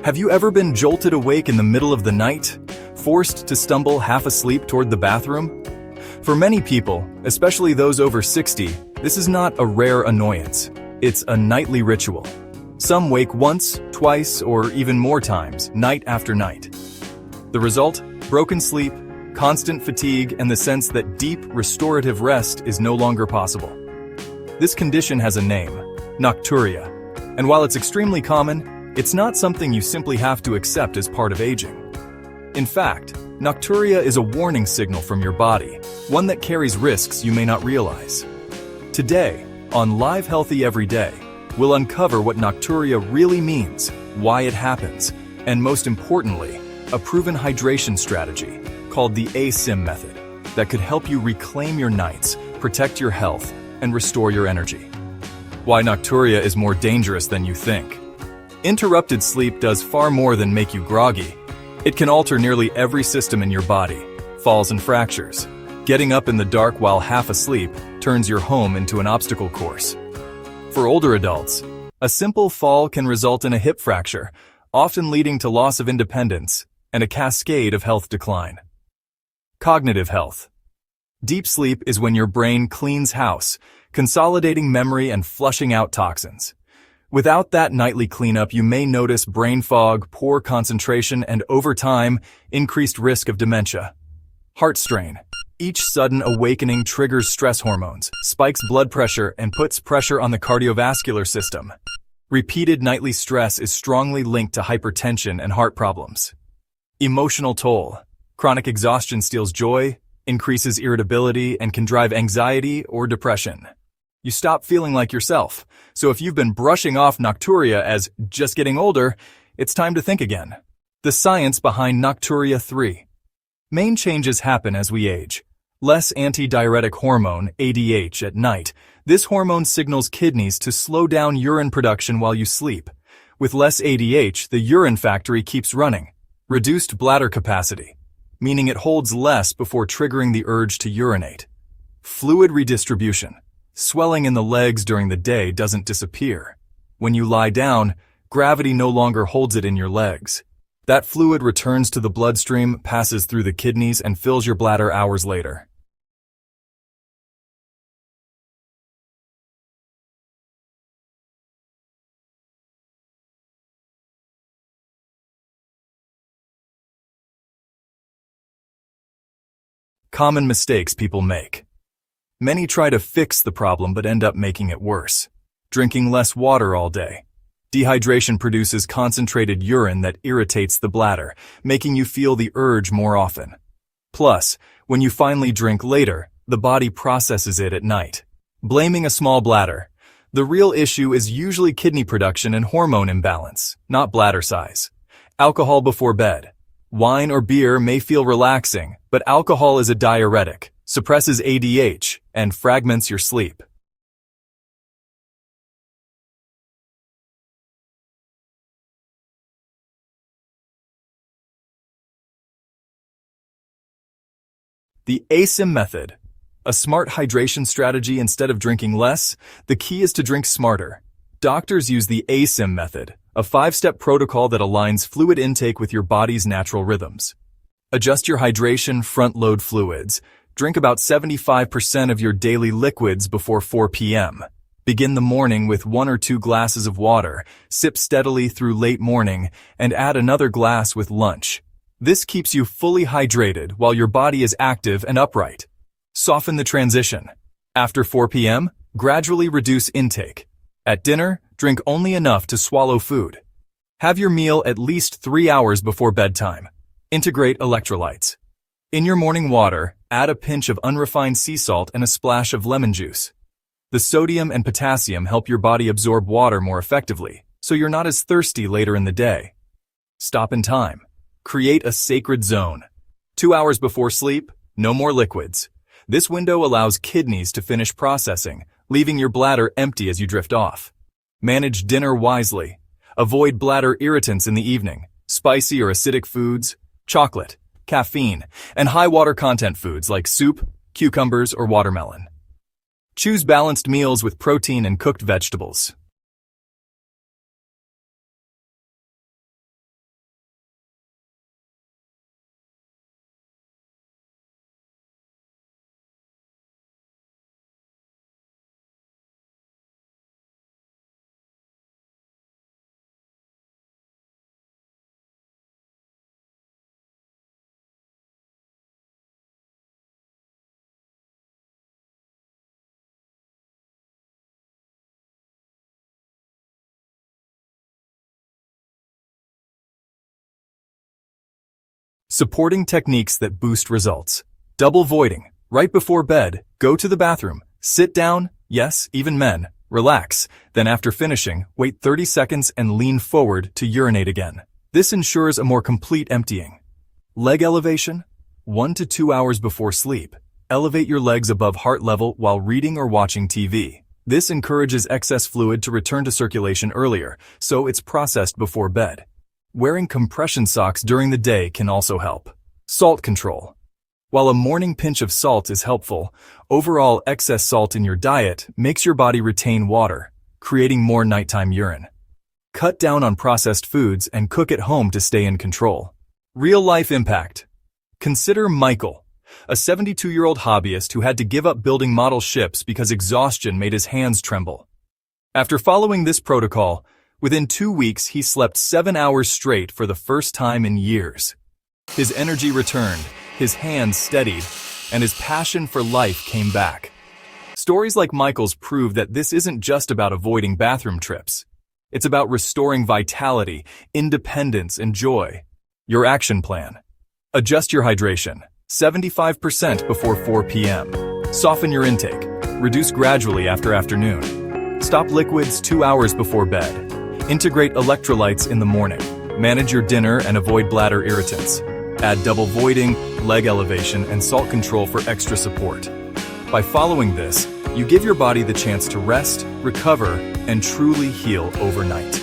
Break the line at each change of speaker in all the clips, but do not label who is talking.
Have you ever been jolted awake in the middle of the night, forced to stumble half asleep toward the bathroom? For many people, especially those over 60, this is not a rare annoyance. It's a nightly ritual. Some wake once, twice, or even more times, night after night. The result? Broken sleep, constant fatigue, and the sense that deep, restorative rest is no longer possible. This condition has a name, nocturia, and while it's extremely common, it's not something you simply have to accept as part of aging. In fact, nocturia is a warning signal from your body, one that carries risks you may not realize. Today, on Live Healthy Every Day, we'll uncover what nocturia really means, why it happens, and most importantly, a proven hydration strategy called the ASIM method that could help you reclaim your nights, protect your health, and restore your energy. Why nocturia is more dangerous than you think. Interrupted sleep does far more than make you groggy. It can alter nearly every system in your body, falls and fractures. Getting up in the dark while half asleep turns your home into an obstacle course. For older adults, a simple fall can result in a hip fracture, often leading to loss of independence and a cascade of health decline. Cognitive health. Deep sleep is when your brain cleans house, consolidating memory and flushing out toxins. Without that nightly cleanup, you may notice brain fog, poor concentration, and over time, increased risk of dementia. Heart strain. Each sudden awakening triggers stress hormones, spikes blood pressure, and puts pressure on the cardiovascular system. Repeated nightly stress is strongly linked to hypertension and heart problems. Emotional toll. Chronic exhaustion steals joy, increases irritability, and can drive anxiety or depression. You stop feeling like yourself. So if you've been brushing off nocturia as just getting older, it's time to think again. The science behind nocturia 3. Main changes happen as we age. Less antidiuretic hormone, ADH, at night. This hormone signals kidneys to slow down urine production while you sleep. With less ADH, the urine factory keeps running. Reduced bladder capacity, meaning it holds less before triggering the urge to urinate. Fluid redistribution. Swelling in the legs during the day doesn't disappear. When you lie down, gravity no longer holds it in your legs. That fluid returns to the bloodstream, passes through the kidneys, and fills your bladder hours later. Common mistakes people make. Many try to fix the problem but end up making it worse. Drinking less water all day. Dehydration produces concentrated urine that irritates the bladder, making you feel the urge more often. Plus, when you finally drink later, the body processes it at night. Blaming a small bladder. The real issue is usually kidney production and hormone imbalance, not bladder size. Alcohol before bed. Wine or beer may feel relaxing, but alcohol is a diuretic, suppresses ADH, and fragments your sleep. The ASIM method. A smart hydration strategy instead of drinking less, the key is to drink smarter. Doctors use the ASIM method, a 5-step protocol that aligns fluid intake with your body's natural rhythms. Adjust your hydration, front-load fluids. Drink about 75% of your daily liquids before 4 p.m. Begin the morning with 1 or 2 glasses of water, sip steadily through late morning, and add another glass with lunch. This keeps you fully hydrated while your body is active and upright. Soften the transition. After 4 p.m., gradually reduce intake. At dinner, drink only enough to swallow food. Have your meal at least 3 hours before bedtime. Integrate electrolytes. In your morning water, add a pinch of unrefined sea salt and a splash of lemon juice. The sodium and potassium help your body absorb water more effectively, so you're not as thirsty later in the day. Stop in time. Create a sacred zone. 2 hours before sleep, no more liquids. This window allows kidneys to finish processing, leaving your bladder empty as you drift off. Manage dinner wisely. Avoid bladder irritants in the evening, spicy or acidic foods, chocolate, caffeine, and high water content foods like soup, cucumbers, or watermelon. Choose balanced meals with protein and cooked vegetables. Supporting techniques that boost results. Double voiding. Right before bed, go to the bathroom, sit down, yes, even men, relax, then after finishing, wait 30 seconds and lean forward to urinate again. This ensures a more complete emptying. Leg elevation. 1 to 2 hours before sleep. Elevate your legs above heart level while reading or watching TV. This encourages excess fluid to return to circulation earlier, so it's processed before bed. Wearing compression socks during the day can also help. Salt control. While a morning pinch of salt is helpful, overall excess salt in your diet makes your body retain water, creating more nighttime urine. Cut down on processed foods and cook at home to stay in control. Real-life impact. Consider Michael, a 72-year-old hobbyist who had to give up building model ships because exhaustion made his hands tremble. After following this protocol, within 2 weeks he slept 7 hours straight for the first time in years. His energy returned, his hands steadied, and his passion for life came back. Stories like Michael's prove that this isn't just about avoiding bathroom trips. It's about restoring vitality, independence, and joy. Your action plan. Adjust your hydration. 75% before 4 p.m. Soften your intake. Reduce gradually after afternoon. Stop liquids 2 hours before bed. Integrate electrolytes in the morning. Manage your dinner and avoid bladder irritants. Add double voiding, leg elevation, and salt control for extra support. By following this, you give your body the chance to rest, recover, and truly heal overnight.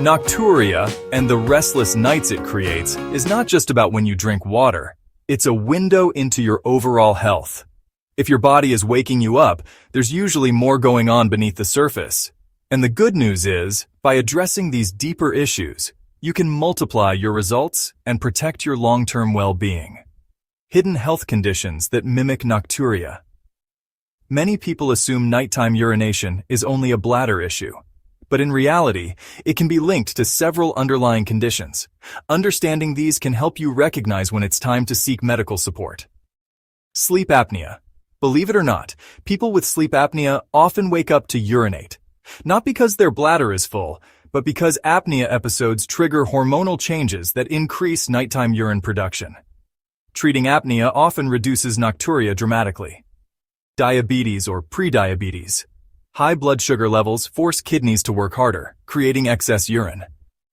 Nocturia, and the restless nights it creates, is not just about when you drink water. It's a window into your overall health. If your body is waking you up, there's usually more going on beneath the surface. And the good news is, by addressing these deeper issues, you can multiply your results and protect your long-term well-being. Hidden health conditions that mimic nocturia. Many people assume nighttime urination is only a bladder issue. But in reality, it can be linked to several underlying conditions. Understanding these can help you recognize when it's time to seek medical support. Sleep apnea. Believe it or not, people with sleep apnea often wake up to urinate. Not because their bladder is full, but because apnea episodes trigger hormonal changes that increase nighttime urine production. Treating apnea often reduces nocturia dramatically. Diabetes or prediabetes. High blood sugar levels force kidneys to work harder, creating excess urine.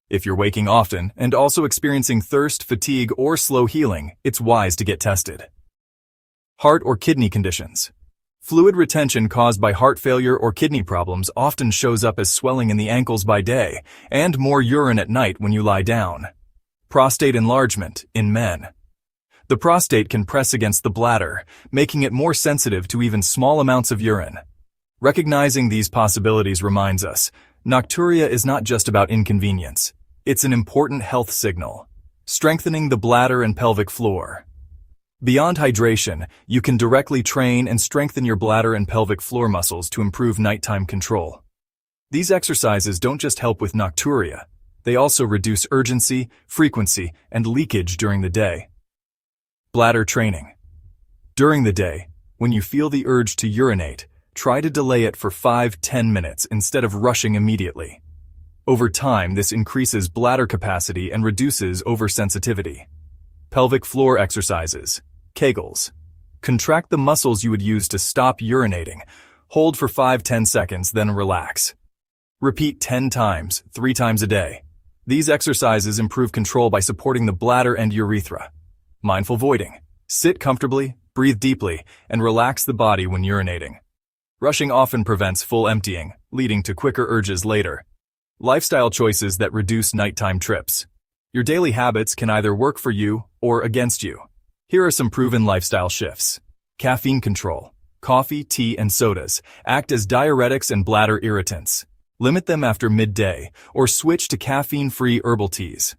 If you're waking often and also experiencing thirst, fatigue, or slow healing, it's wise to get tested. Heart or kidney conditions. Fluid retention caused by heart failure or kidney problems often shows up as swelling in the ankles by day and more urine at night when you lie down. Prostate enlargement in men. The prostate can press against the bladder, making it more sensitive to even small amounts of urine. Recognizing these possibilities reminds us, nocturia is not just about inconvenience. It's an important health signal, strengthening the bladder and pelvic floor. Beyond hydration, you can directly train and strengthen your bladder and pelvic floor muscles to improve nighttime control. These exercises don't just help with nocturia, they also reduce urgency, frequency, and leakage during the day. Bladder training. During the day, when you feel the urge to urinate, try to delay it for 5-10 minutes instead of rushing immediately. Over time, this increases bladder capacity and reduces oversensitivity. Pelvic floor exercises. Kegels. Contract the muscles you would use to stop urinating. Hold for 5-10 seconds, then relax. Repeat 10 times, 3 times a day. These exercises improve control by supporting the bladder and urethra. Mindful voiding. Sit comfortably, breathe deeply, and relax the body when urinating. Rushing often prevents full emptying, leading to quicker urges later. Lifestyle choices that reduce nighttime trips. Your daily habits can either work for you or against you. Here are some proven lifestyle shifts. Caffeine control. Coffee, tea, and sodas act as diuretics and bladder irritants. Limit them after midday or switch to caffeine-free herbal teas.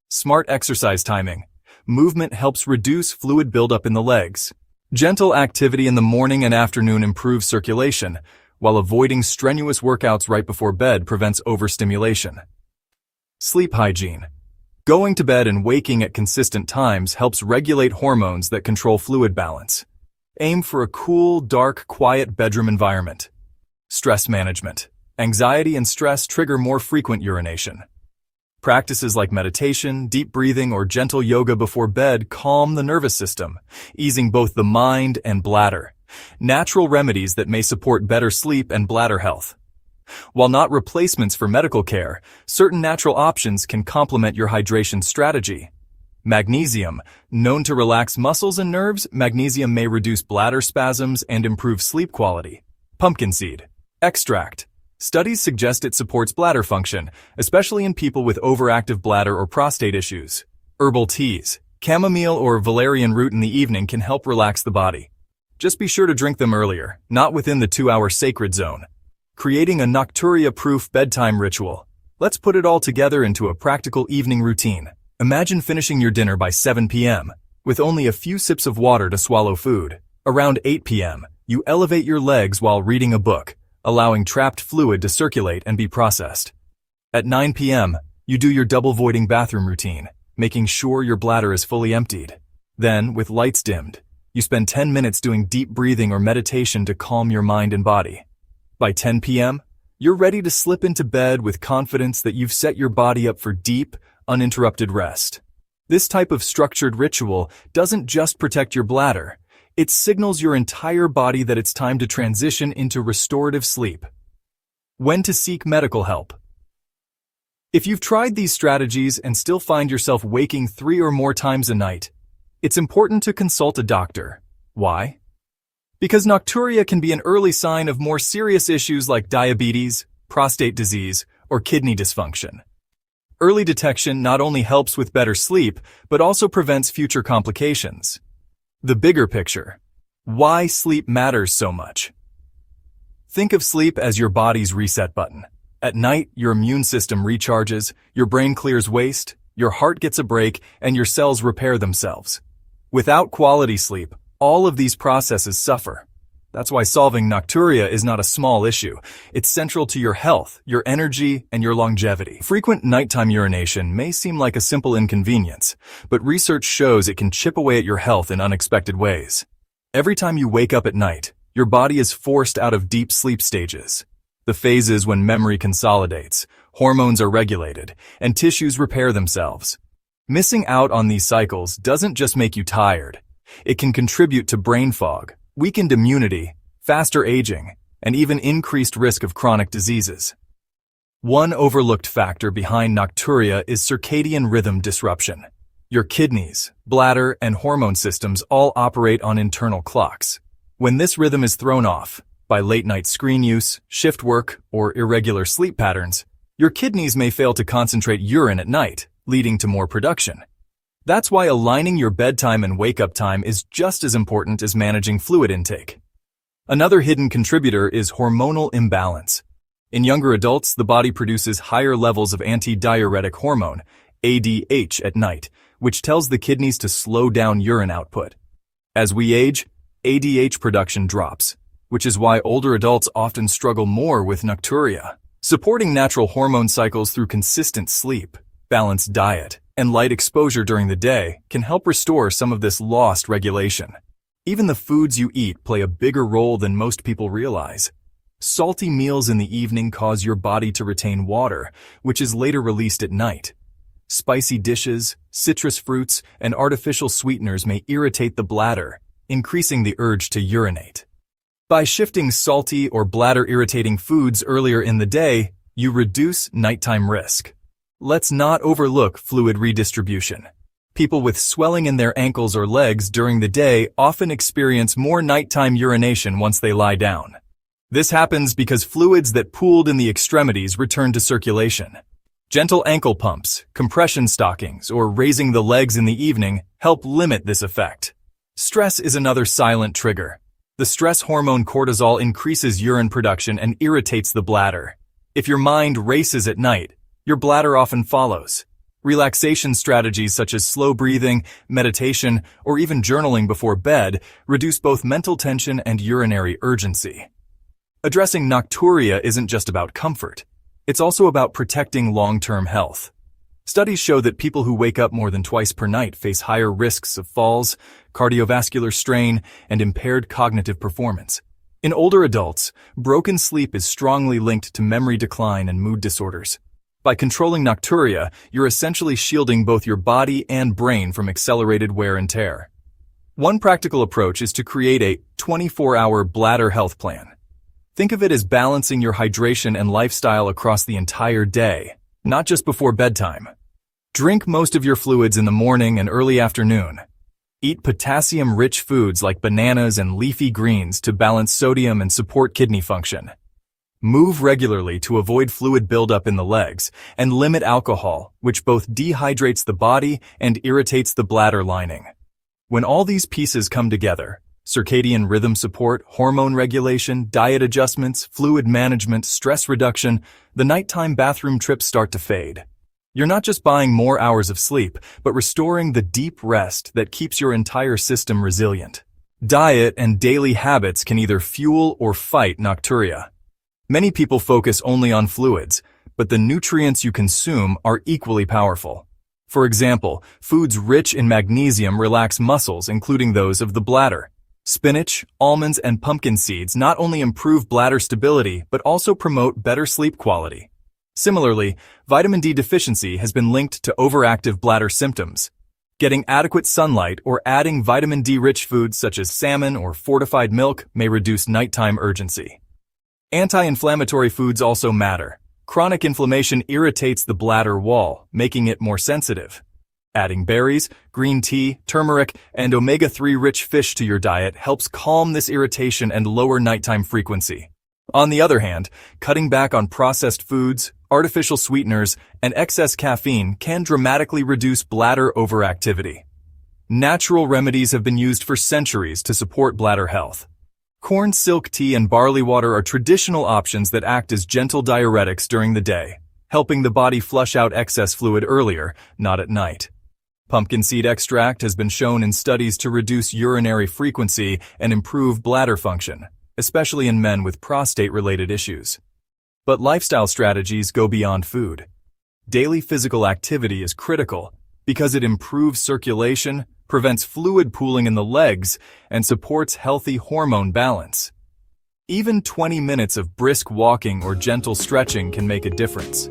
Smart exercise timing. Movement helps reduce fluid buildup in the legs. Gentle activity in the morning and afternoon improves circulation, while avoiding strenuous workouts right before bed prevents overstimulation. Sleep hygiene. Going to bed and waking at consistent times helps regulate hormones that control fluid balance. Aim for a cool, dark, quiet bedroom environment. Stress management. Anxiety and stress trigger more frequent urination. Practices like meditation, deep breathing, or gentle yoga before bed calm the nervous system, easing both the mind and bladder. Natural remedies that may support better sleep and bladder health. While not replacements for medical care, certain natural options can complement your hydration strategy. Magnesium. Known to relax muscles and nerves, magnesium may reduce bladder spasms and improve sleep quality. Pumpkin seed extract. Studies suggest it supports bladder function, especially in people with overactive bladder or prostate issues. Herbal teas. Chamomile or valerian root in the evening can help relax the body. Just be sure to drink them earlier, not within the 2-hour sacred zone. Creating a nocturia-proof bedtime ritual. Let's put it all together into a practical evening routine. Imagine finishing your dinner by 7 p.m., with only a few sips of water to swallow food. Around 8 p.m., you elevate your legs while reading a book, allowing trapped fluid to circulate and be processed. At 9 p.m., you do your double voiding bathroom routine, making sure your bladder is fully emptied. Then, with lights dimmed, you spend 10 minutes doing deep breathing or meditation to calm your mind and body. By 10 p.m., you're ready to slip into bed with confidence that you've set your body up for deep, uninterrupted rest. This type of structured ritual doesn't just protect your bladder, it signals your entire body that it's time to transition into restorative sleep. When to seek medical help. If you've tried these strategies and still find yourself waking 3 or more times a night, it's important to consult a doctor. Why? Because nocturia can be an early sign of more serious issues like diabetes, prostate disease, or kidney dysfunction. Early detection not only helps with better sleep, but also prevents future complications. The bigger picture. Why sleep matters so much. Think of sleep as your body's reset button. At night, your immune system recharges, your brain clears waste, your heart gets a break, and your cells repair themselves. Without quality sleep, all of these processes suffer. That's why solving nocturia is not a small issue. It's central to your health, your energy, and your longevity. Frequent nighttime urination may seem like a simple inconvenience, but research shows it can chip away at your health in unexpected ways. Every time you wake up at night, your body is forced out of deep sleep stages. The phases when memory consolidates, hormones are regulated, and tissues repair themselves. Missing out on these cycles doesn't just make you tired. It can contribute to brain fog, weakened immunity, faster aging, and even increased risk of chronic diseases. One overlooked factor behind nocturia is circadian rhythm disruption. Your kidneys, bladder, and hormone systems all operate on internal clocks. When this rhythm is thrown off, by late-night screen use, shift work, or irregular sleep patterns, your kidneys may fail to concentrate urine at night, leading to more production. That's why aligning your bedtime and wake-up time is just as important as managing fluid intake. Another hidden contributor is hormonal imbalance. In younger adults, the body produces higher levels of antidiuretic hormone, ADH, at night, which tells the kidneys to slow down urine output. As we age, ADH production drops, which is why older adults often struggle more with nocturia. Supporting natural hormone cycles through consistent sleep, balanced diet, and light exposure during the day can help restore some of this lost regulation. Even the foods you eat play a bigger role than most people realize. Salty meals in the evening cause your body to retain water, which is later released at night. Spicy dishes, citrus fruits, and artificial sweeteners may irritate the bladder, increasing the urge to urinate. By shifting salty or bladder-irritating foods earlier in the day, you reduce nighttime risk. Let's not overlook fluid redistribution. People with swelling in their ankles or legs during the day often experience more nighttime urination once they lie down. This happens because fluids that pooled in the extremities return to circulation. Gentle ankle pumps, compression stockings, or raising the legs in the evening help limit this effect. Stress is another silent trigger. The stress hormone cortisol increases urine production and irritates the bladder. If your mind races at night, your bladder often follows. Relaxation strategies such as slow breathing, meditation, or even journaling before bed reduce both mental tension and urinary urgency. Addressing nocturia isn't just about comfort. It's also about protecting long-term health. Studies show that people who wake up more than twice per night face higher risks of falls, cardiovascular strain, and impaired cognitive performance. In older adults, broken sleep is strongly linked to memory decline and mood disorders. By controlling nocturia, you're essentially shielding both your body and brain from accelerated wear and tear. One practical approach is to create a 24-hour bladder health plan. Think of it as balancing your hydration and lifestyle across the entire day, not just before bedtime. Drink most of your fluids in the morning and early afternoon. Eat potassium-rich foods like bananas and leafy greens to balance sodium and support kidney function. Move regularly to avoid fluid buildup in the legs, and limit alcohol, which both dehydrates the body and irritates the bladder lining. When all these pieces come together, circadian rhythm support, hormone regulation, diet adjustments, fluid management, stress reduction, the nighttime bathroom trips start to fade. You're not just buying more hours of sleep, but restoring the deep rest that keeps your entire system resilient. Diet and daily habits can either fuel or fight nocturia. Many people focus only on fluids, but the nutrients you consume are equally powerful. For example, foods rich in magnesium relax muscles, including those of the bladder. Spinach, almonds, and pumpkin seeds not only improve bladder stability, but also promote better sleep quality. Similarly, vitamin D deficiency has been linked to overactive bladder symptoms. Getting adequate sunlight or adding vitamin D-rich foods such as salmon or fortified milk may reduce nighttime urgency. Anti-inflammatory foods also matter. Chronic inflammation irritates the bladder wall, making it more sensitive. Adding berries, green tea, turmeric, and omega-3 rich fish to your diet helps calm this irritation and lower nighttime frequency. On the other hand, cutting back on processed foods, artificial sweeteners, and excess caffeine can dramatically reduce bladder overactivity. Natural remedies have been used for centuries to support bladder health. Corn silk tea and barley water are traditional options that act as gentle diuretics during the day, helping the body flush out excess fluid earlier, not at night. Pumpkin seed extract has been shown in studies to reduce urinary frequency and improve bladder function, especially in men with prostate-related issues. But lifestyle strategies go beyond food. Daily physical activity is critical because it improves circulation, prevents fluid pooling in the legs, and supports healthy hormone balance. Even 20 minutes of brisk walking or gentle stretching can make a difference.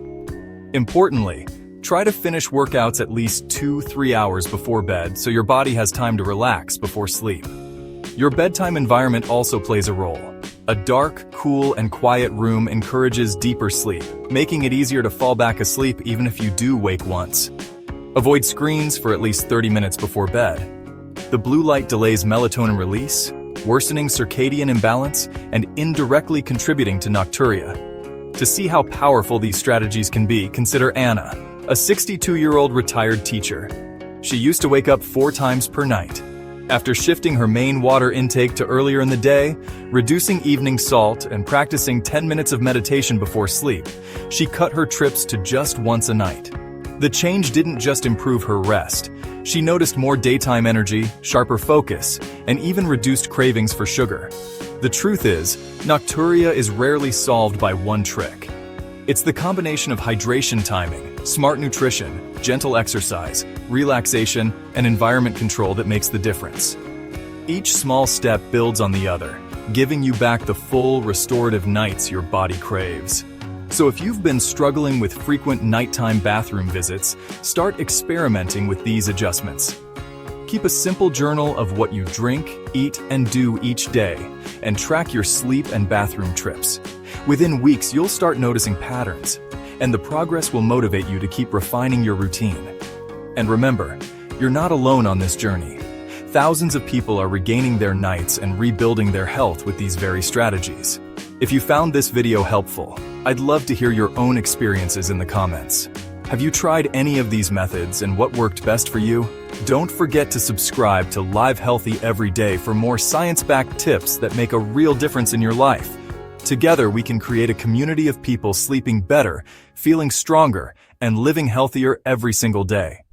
Importantly, try to finish workouts at least 2-3 hours before bed so your body has time to relax before sleep. Your bedtime environment also plays a role. A dark, cool, and quiet room encourages deeper sleep, making it easier to fall back asleep even if you do wake once. Avoid screens for at least 30 minutes before bed. The blue light delays melatonin release, worsening circadian imbalance, and indirectly contributing to nocturia. To see how powerful these strategies can be, consider Anna, a 62-year-old retired teacher. She used to wake up 4 times per night. After shifting her main water intake to earlier in the day, reducing evening salt, and practicing 10 minutes of meditation before sleep, she cut her trips to just once a night. The change didn't just improve her rest. She noticed more daytime energy, sharper focus, and even reduced cravings for sugar. The truth is, nocturia is rarely solved by one trick. It's the combination of hydration timing, smart nutrition, gentle exercise, relaxation, and environment control that makes the difference. Each small step builds on the other, giving you back the full restorative nights your body craves. So if you've been struggling with frequent nighttime bathroom visits, start experimenting with these adjustments. Keep a simple journal of what you drink, eat, and do each day, and track your sleep and bathroom trips. Within weeks, you'll start noticing patterns, and the progress will motivate you to keep refining your routine. And remember, you're not alone on this journey. Thousands of people are regaining their nights and rebuilding their health with these very strategies. If you found this video helpful, I'd love to hear your own experiences in the comments. Have you tried any of these methods and what worked best for you? Don't forget to subscribe to Live Healthy every day for more science-backed tips that make a real difference in your life. Together, we can create a community of people sleeping better, feeling stronger, and living healthier every single day.